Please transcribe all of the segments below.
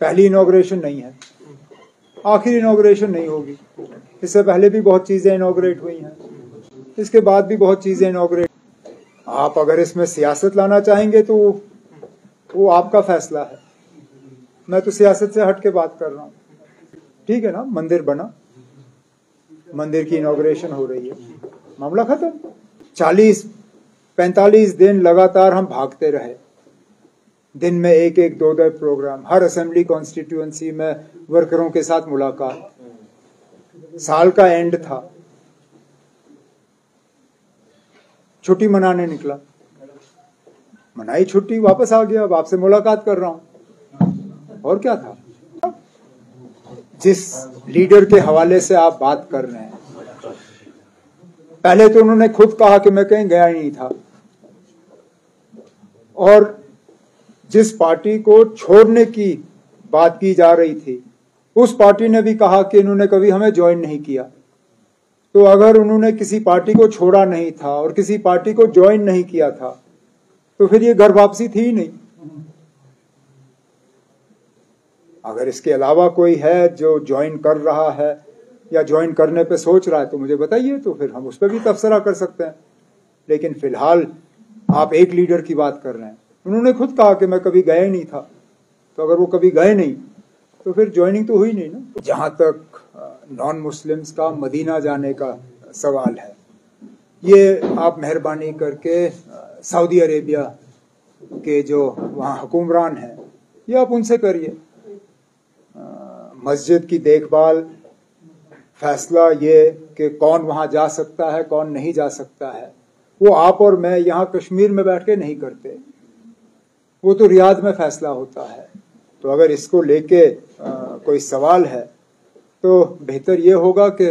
पहली इनॉग्रेशन नहीं है, आखिरी इनॉग्रेशन नहीं होगी। इससे पहले भी बहुत चीजें इनॉग्रेट हुई हैं, इसके बाद भी बहुत चीजें इनॉग्रेट। आप अगर इसमें सियासत लाना चाहेंगे तो वो आपका फैसला है, मैं तो सियासत से हट के बात कर रहा हूँ। ठीक है ना, मंदिर बना, मंदिर की इनॉग्रेशन हो रही है, मामला खत्म। 40-45 दिन लगातार हम भागते रहे, दिन में एक एक दो दो प्रोग्राम, हर असेंबली कॉन्स्टिट्यूएंसी में वर्करों के साथ मुलाकात। साल का एंड था, छुट्टी मनाने निकला, मनाई छुट्टी, वापस आ गया, अब आपसे मुलाकात कर रहा हूं। और क्या था? जिस लीडर के हवाले से आप बात कर रहे हैं, पहले तो उन्होंने खुद कहा कि मैं कहीं गया ही नहीं था, और जिस पार्टी को छोड़ने की बात की जा रही थी उस पार्टी ने भी कहा कि इन्होंने कभी हमें ज्वाइन नहीं किया। तो अगर उन्होंने किसी पार्टी को छोड़ा नहीं था और किसी पार्टी को ज्वाइन नहीं किया था तो फिर ये घर वापसी थी ही नहीं। अगर इसके अलावा कोई है जो ज्वाइन कर रहा है या ज्वाइन करने पे सोच रहा है तो मुझे बताइए, तो फिर हम उस पर भी तबसरा कर सकते हैं। लेकिन फिलहाल आप एक लीडर की बात कर रहे हैं, उन्होंने खुद कहा कि मैं कभी गया ही नहीं था, तो अगर वो कभी गए नहीं तो फिर ज्वाइनिंग तो हुई नहीं ना। जहां तक नॉन मुस्लिम्स का मदीना जाने का सवाल है, ये आप मेहरबानी करके सऊदी अरेबिया के जो वहाँ हुक्मरान हैं, ये आप उनसे करिए। मस्जिद की देखभाल, फैसला ये कि कौन वहाँ जा सकता है कौन नहीं जा सकता है, वो आप और मैं यहाँ कश्मीर में बैठ के नहीं करते, वो तो रियाद में फैसला होता है। तो अगर इसको लेके कोई सवाल है तो बेहतर ये होगा कि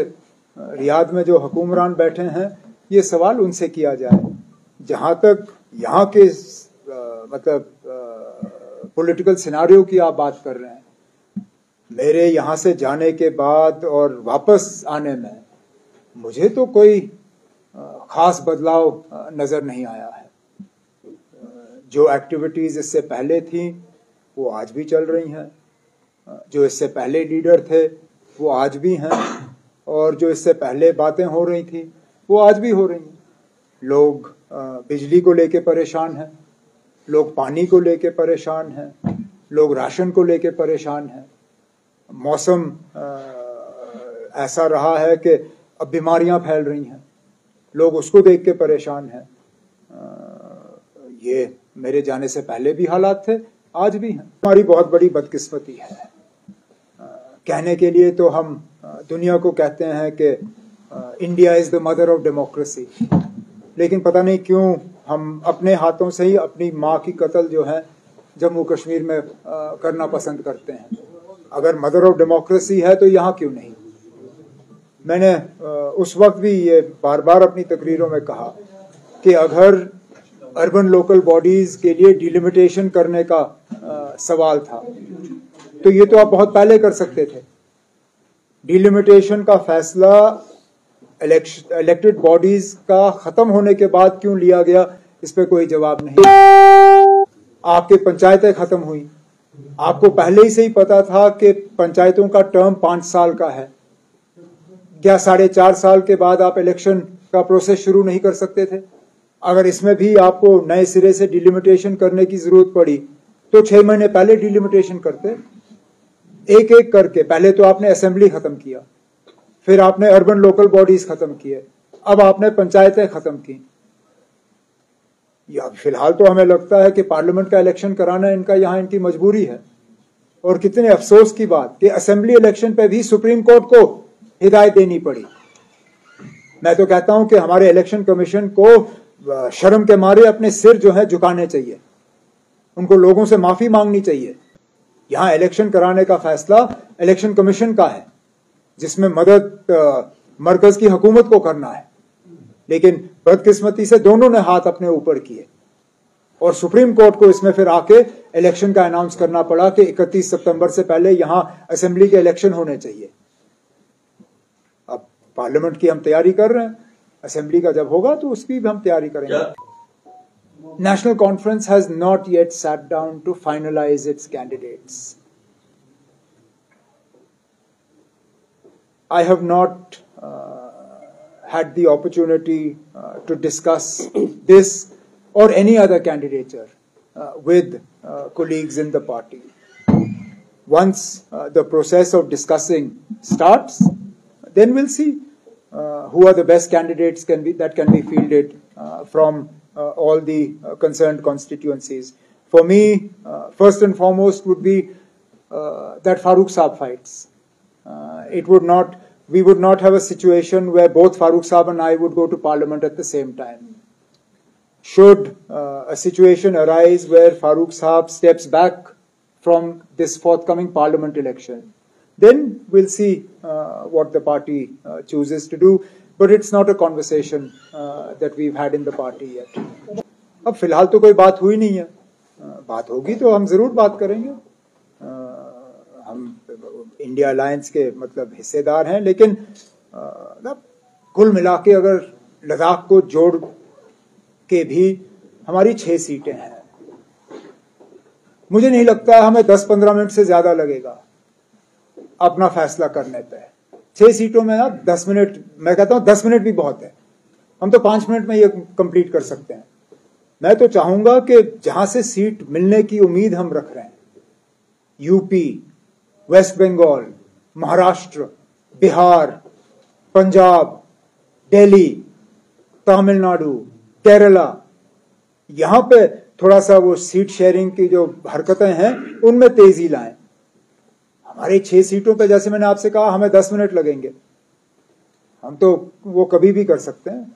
रियाद में जो हुक्मरान बैठे हैं ये सवाल उनसे किया जाए। जहाँ तक यहाँ के मतलब पॉलिटिकल सिनारियो की आप बात कर रहे हैं, मेरे यहाँ से जाने के बाद और वापस आने में मुझे तो कोई खास बदलाव नजर नहीं आया है। जो एक्टिविटीज इससे पहले थी वो आज भी चल रही हैं, जो इससे पहले लीडर थे वो आज भी हैं, और जो इससे पहले बातें हो रही थी वो आज भी हो रही हैं। लोग बिजली को लेके परेशान हैं, लोग पानी को लेके परेशान हैं, लोग राशन को लेके परेशान हैं। मौसम ऐसा रहा है कि अब बीमारियां फैल रही हैं, लोग उसको देख के परेशान हैं। ये मेरे जाने से पहले भी हालात थे, आज भी हैं। हमारी बहुत बड़ी बदकिस्मती है। कहने के लिए तो हम दुनिया को कहते हैं कि India is the mother of democracy, लेकिन पता नहीं क्यों हम अपने हाथों से ही अपनी माँ की कत्ल जो है जम्मू कश्मीर में करना पसंद करते हैं। अगर मदर ऑफ डेमोक्रेसी है तो यहाँ क्यों नहीं? मैंने उस वक्त भी ये बार बार अपनी तकरीरों में कहा कि अगर अर्बन लोकल बॉडीज के लिए डिलिमिटेशन करने का सवाल था तो ये तो आप बहुत पहले कर सकते थे। डिलिमिटेशन का फैसला इलेक्टेड बॉडीज का खत्म होने के बाद क्यों लिया गया, इस पे कोई जवाब नहीं। आपकी पंचायतें खत्म हुई, आपको पहले ही से ही पता था कि पंचायतों का टर्म 5 साल का है, क्या 4.5 साल के बाद आप इलेक्शन का प्रोसेस शुरू नहीं कर सकते थे? अगर इसमें भी आपको नए सिरे से डिलिमिटेशन करने की जरूरत पड़ी तो 6 महीने पहले डिलिमिटेशन करते, एक एक करके। पहले तो आपने असेंबली खत्म किया, फिर आपने अर्बन लोकल बॉडीज खत्म किए, अब आपने पंचायतें खत्म की। या फिलहाल तो हमें लगता है कि पार्लियामेंट का इलेक्शन कराना इनका यहाँ इनकी मजबूरी है। और कितने अफसोस की बात कि असेंबली इलेक्शन पे भी सुप्रीम कोर्ट को हिदायत देनी पड़ी। मैं तो कहता हूं कि हमारे इलेक्शन कमीशन को शर्म के मारे अपने सिर जो है झुकाने चाहिए, उनको लोगों से माफी मांगनी चाहिए। यहां इलेक्शन कराने का फैसला इलेक्शन कमीशन का है, जिसमें मदद मरकज की हुकूमत को करना है, लेकिन बदकिस्मती से दोनों ने हाथ अपने ऊपर किए और सुप्रीम कोर्ट को इसमें फिर आके इलेक्शन का अनाउंस करना पड़ा कि 31 सितंबर से पहले यहां असेंबली के इलेक्शन होने चाहिए। अब पार्लियामेंट की हम तैयारी कर रहे हैं, असेंबली का जब होगा तो उसकी भी हम तैयारी करेंगे। National Conference has not yet sat down to finalize its candidates. I have not had the opportunity to discuss this or any other candidature with colleagues in the party. Once the process of discussing starts, then we'll see who are the best candidates that can be fielded from all the concerned constituencies. For me, first and foremost would be that Farooq Saab fights. We would not have a situation where both Farooq Saab and I would go to Parliament at the same time. Should a situation arise where Farooq Saab steps back from this forthcoming Parliament election, then we'll see what the party chooses to do. But it's not a conversation that we've had in the party yet. अब फिलहाल तो कोई बात हुई नहीं है. बात होगी तो हम जरूर बात करेंगे. हम इंडिया अलायंस के मतलब हिस्सेदार हैं, लेकिन कुल मिला के अगर लद्दाख को जोड़ के भी हमारी 6 सीटें हैं. मुझे नहीं लगता हमें 10-15 मिनट से ज्यादा लगेगा अपना फैसला करने पे. 6 सीटों में ना 10 मिनट, मैं कहता हूं 10 मिनट भी बहुत है. हम तो 5 मिनट में ये कंप्लीट कर सकते हैं. मैं तो चाहूंगा कि जहां से सीट मिलने की उम्मीद हम रख रहे हैं, यूपी, वेस्ट बंगाल, महाराष्ट्र, बिहार, पंजाब, दिल्ली, तमिलनाडु, केरला, यहां पे थोड़ा सा वो सीट शेयरिंग की जो हरकतें हैं उनमें तेजी लाएं. हमारे 6 सीटों पे जैसे मैंने आपसे कहा हमें 10 मिनट लगेंगे. हम तो वो कभी भी कर सकते हैं.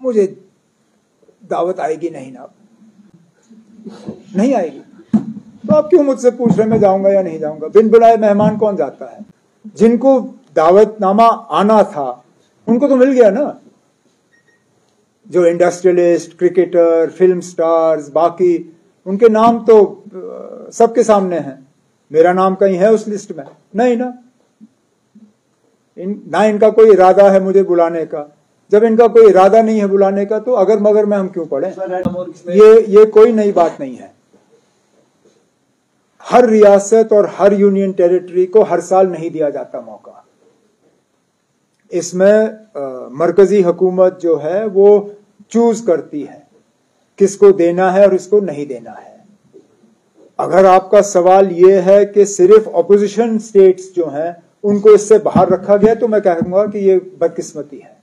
मुझे दावत आएगी नहीं ना, नहीं आएगी तो आप क्यों मुझसे पूछ रहे मैं जाऊंगा या नहीं जाऊंगा? बिन बुलाए मेहमान कौन जाता है? जिनको दावतनामा आना था उनको तो मिल गया ना. जो इंडस्ट्रियलिस्ट, क्रिकेटर, फिल्म स्टार्स, बाकी उनके नाम तो सबके सामने हैं. मेरा नाम कहीं है उस लिस्ट में? नहीं ना. ना इनका कोई इरादा है मुझे बुलाने का. जब इनका कोई इरादा नहीं है बुलाने का तो अगर मगर में हम क्यों पढ़ें? ये कोई नई बात नहीं है. हर रियासत और हर यूनियन टेरिटरी को हर साल नहीं दिया जाता मौका. इसमें मरकजी हुकूमत जो है वो चूज करती है किसको देना है और इसको नहीं देना है. अगर आपका सवाल ये है कि सिर्फ ऑपोजिशन स्टेट्स जो हैं उनको इससे बाहर रखा गया तो मैं कहूंगा कि ये बदकिस्मती है.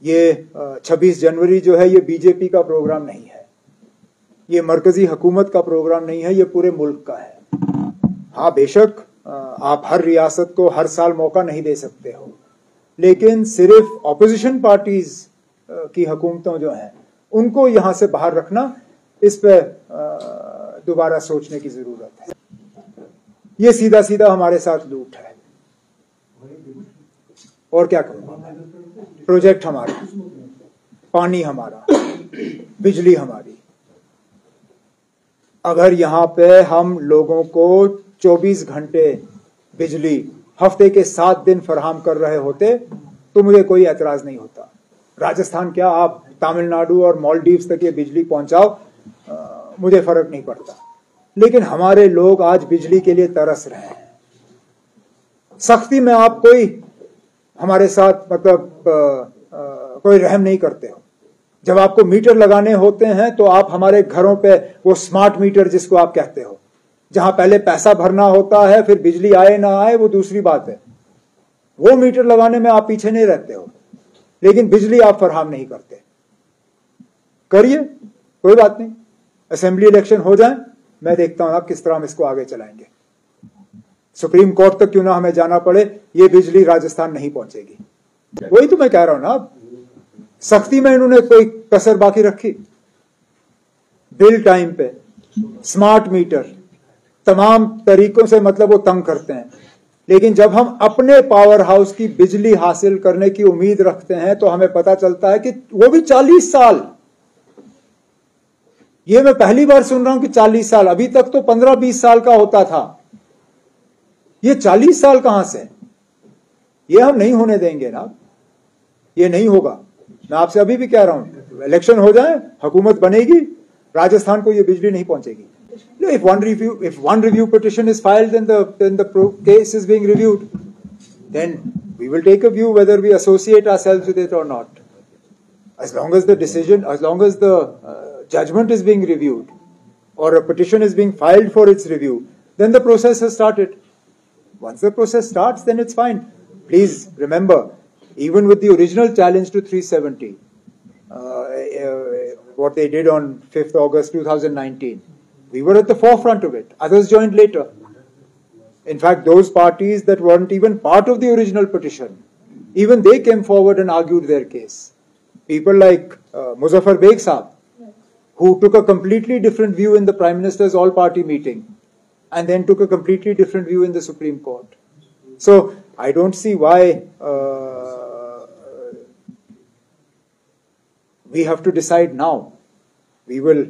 ये 26 जनवरी जो है ये बीजेपी का प्रोग्राम नहीं है, ये मरकजी हुकूमत का प्रोग्राम नहीं है, ये पूरे मुल्क का है. हाँ बेशक आप हर रियासत को हर साल मौका नहीं दे सकते हो, लेकिन सिर्फ ऑपोजिशन पार्टीज की हुकूमतों जो हैं उनको यहां से बाहर रखना, इस पे दोबारा सोचने की जरूरत है. ये सीधा सीधा हमारे साथ लूट है. और क्या करूंगा मैं? प्रोजेक्ट हमारा, पानी हमारा, बिजली हमारी. अगर यहां पे हम लोगों को 24 घंटे बिजली हफ्ते के 7 दिन फराहम कर रहे होते तो मुझे कोई एतराज नहीं होता. राजस्थान क्या, आप तमिलनाडु और मालदीव्स तक ये बिजली पहुंचाओ, मुझे फर्क नहीं पड़ता. लेकिन हमारे लोग आज बिजली के लिए तरस रहे हैं. सख्ती में आप कोई हमारे साथ मतलब कोई रहम नहीं करते हो. जब आपको मीटर लगाने होते हैं तो आप हमारे घरों पे वो स्मार्ट मीटर जिसको आप कहते हो, जहां पहले पैसा भरना होता है फिर बिजली आए ना आए वो दूसरी बात है, वो मीटर लगाने में आप पीछे नहीं रहते हो, लेकिन बिजली आप फराहम नहीं करते. करिए, कोई बात नहीं. असेंबली इलेक्शन हो जाए, मैं देखता हूं आप किस तरह हम इसको आगे चलाएंगे. सुप्रीम कोर्ट तक क्यों ना हमें जाना पड़े, ये बिजली राजस्थान नहीं पहुंचेगी. वही तो मैं कह रहा हूं ना. सख्ती में इन्होंने कोई कसर बाकी रखी? बिल टाइम पे, स्मार्ट मीटर, तमाम तरीकों से मतलब वो तंग करते हैं. लेकिन जब हम अपने पावर हाउस की बिजली हासिल करने की उम्मीद रखते हैं तो हमें पता चलता है कि वो भी 40 साल. ये मैं पहली बार सुन रहा हूं कि 40 साल. अभी तक तो 15-20 साल का होता था. ये 40 साल कहां से? ये हम नहीं होने देंगे ना. ये नहीं होगा. मैं आपसे अभी भी कह रहा हूं, इलेक्शन हो जाए, हुकूमत बनेगी, राजस्थान को ये बिजली नहीं पहुंचेगी. If one review petition is filed, then the case is being reviewed. then we will take a view whether we associate ourselves with it or not. As long as the decision, as long as the judgment is being reviewed or a petition is being filed for its review, then the process has started. Once the process starts, then it's fine. Please remember, even with the original challenge to 370, what they did on 5th August 2019, we were at the forefront of it. Others joined later. In fact, those parties that weren't even part of the original petition, even they came forward and argued their case. People like Muzaffar Beg Saab, who took a completely different view in the Prime Minister's all-party meeting and then took a completely different view in the Supreme Court. So, I don't see why we have to decide now. We will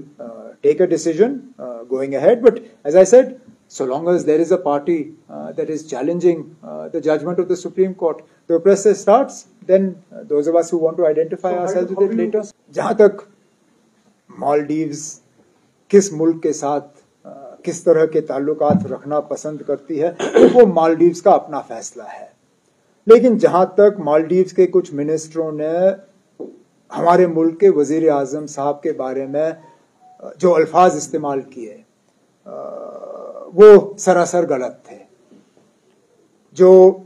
take a decision going ahead, but as I said, so long as there is a party that is challenging the judgment of the Supreme Court, the process starts, then those of us who want to identify ourselves with it later. जहाँ तक मालदीव्स किस मुल्क के साथ किस तरह के ताल्लुकात रखना पसंद करती है, वो मालदीव्स का अपना फैसला है. लेकिन जहाँ तक मालदीव्स के कुछ मिनिस्टरों ने हमारे मुल्क के वजीर आजम साहब के बारे में जो अल्फाज इस्तेमाल किए, वो सरासर गलत थे. जो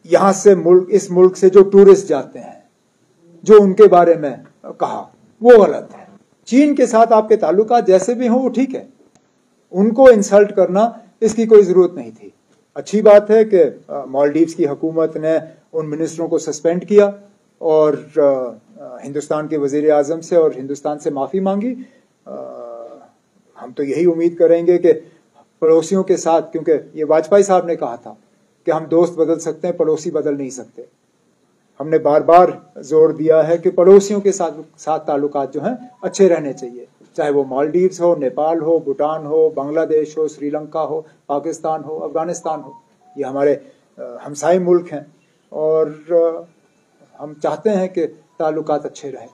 यहाँ से इस मुल्क से जो टूरिस्ट जाते हैं, जो उनके बारे में कहा, वो गलत है. चीन के साथ आपके ताल्लुकात जैसे भी हों वो ठीक है, उनको इंसल्ट करना इसकी कोई जरूरत नहीं थी. अच्छी बात है कि मालदीव्स की हुकूमत ने उन मिनिस्टरों को सस्पेंड किया और हिंदुस्तान के वजीर आजम से और हिंदुस्तान से माफी मांगी. हम तो यही उम्मीद करेंगे कि पड़ोसियों के साथ, क्योंकि ये वाजपेयी साहब ने कहा था कि हम दोस्त बदल सकते हैं, पड़ोसी बदल नहीं सकते. हमने बार बार जोर दिया है कि पड़ोसियों के साथ ताल्लुकात जो हैं अच्छे रहने चाहिए, चाहे वो मालदीव्स हो, नेपाल हो, भूटान हो, बांग्लादेश हो, श्रीलंका हो, पाकिस्तान हो, अफगानिस्तान हो. ये हमारे हमसाई मुल्क हैं और हम चाहते हैं कि ताल्लुकात अच्छे रहें.